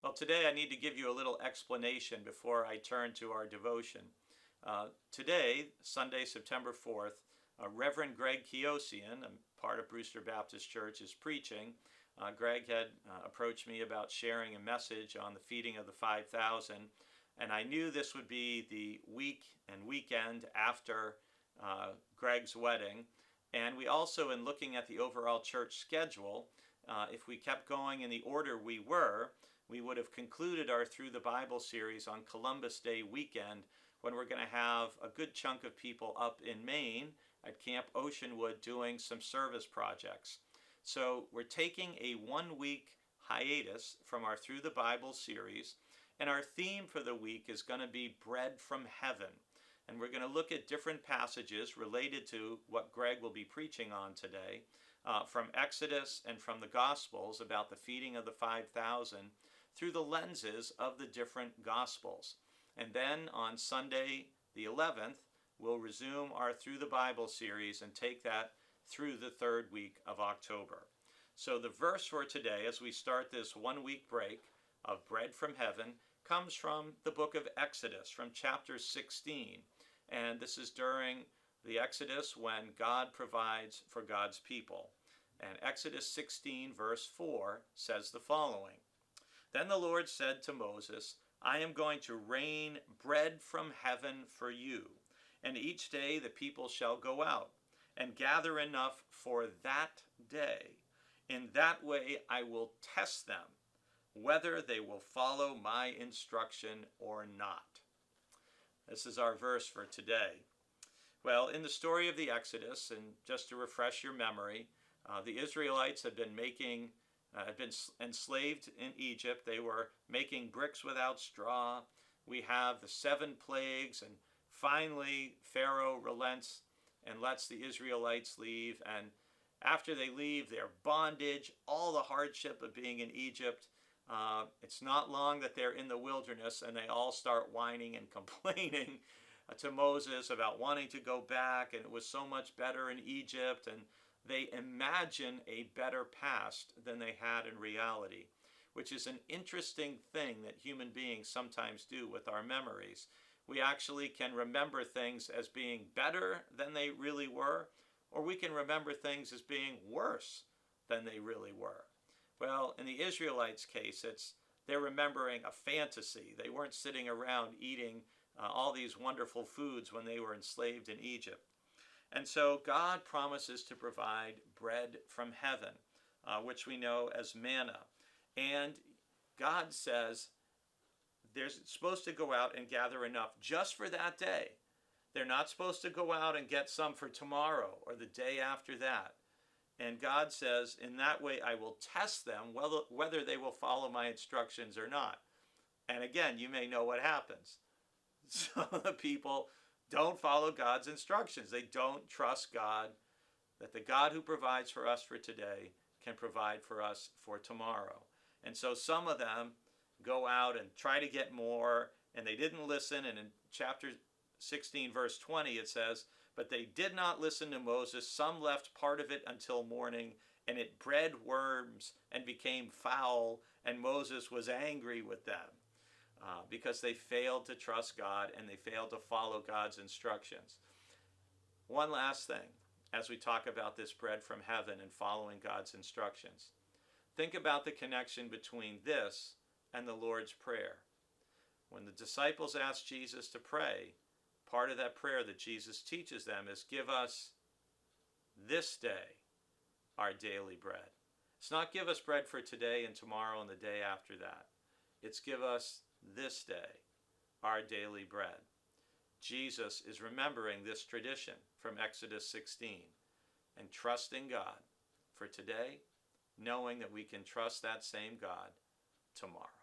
Well, today I need to give you a little explanation before I turn to our devotion. Today, Sunday, September 4th, Reverend Greg Kiosian, a part of Brewster Baptist Church, is preaching. Greg had approached me about sharing a message on the feeding of the 5,000, and I knew this would be the week and weekend after Greg's wedding. And we also, in looking at the overall church schedule, if we kept going in the order we would have concluded our Through the Bible series on Columbus Day weekend, when we're going to have a good chunk of people up in Maine at Camp Oceanwood doing some service projects. So we're taking a 1-week hiatus from our Through the Bible series, and our theme for the week is going to be Bread from Heaven. And we're going to look at different passages related to what Greg will be preaching on today, from Exodus and from the Gospels about the feeding of the 5,000 through the lenses of the different Gospels. And then on Sunday the 11th, we'll resume our Through the Bible series and take that through the third week of October. So the verse for today, as we start this 1-week break of Bread from Heaven, comes from the book of Exodus, from chapter 16. And this is during the Exodus when God provides for God's people. And Exodus 16 verse 4 says the following: "Then the Lord said to Moses, I am going to rain bread from heaven for you, and each day the people shall go out and gather enough for that day. In that way I will test them, whether they will follow my instruction or not." This is our verse for today. Well, in the story of the Exodus, and just to refresh your memory, the Israelites had been enslaved in Egypt. They were making bricks without straw. We have the 7 plagues, and finally Pharaoh relents and lets the Israelites leave. And after they leave, their bondage, all the hardship of being in Egypt, it's not long that they're in the wilderness, and they all start whining and complaining to Moses about wanting to go back, and it was so much better in Egypt, and they imagine a better past than they had in reality, which is an interesting thing that human beings sometimes do with our memories. We actually can remember things as being better than they really were, or we can remember things as being worse than they really were. Well, in the Israelites' case, they're remembering a fantasy. They weren't sitting around eating all these wonderful foods when they were enslaved in Egypt. And so God promises to provide bread from heaven, which we know as manna. And God says they're supposed to go out and gather enough just for that day. They're not supposed to go out and get some for tomorrow or the day after that. And God says, in that way I will test them whether they will follow my instructions or not. And again, you may know what happens. Some of the people don't follow God's instructions. They don't trust God, that the God who provides for us for today can provide for us for tomorrow. And so some of them go out and try to get more, and they didn't listen. And in chapter 16, verse 20, it says, "But they did not listen to Moses. Some left part of it until morning, and it bred worms and became foul, and Moses was angry with them." Because they failed to trust God and they failed to follow God's instructions. One last thing, as we talk about this bread from heaven and following God's instructions. Think about the connection between this and the Lord's Prayer. When the disciples asked Jesus to pray, part of that prayer that Jesus teaches them is, "Give us this day our daily bread." It's not give us bread for today and tomorrow and the day after that. It's give us this day our daily bread. Jesus is remembering this tradition from Exodus 16 and trusting God for today, knowing that we can trust that same God tomorrow.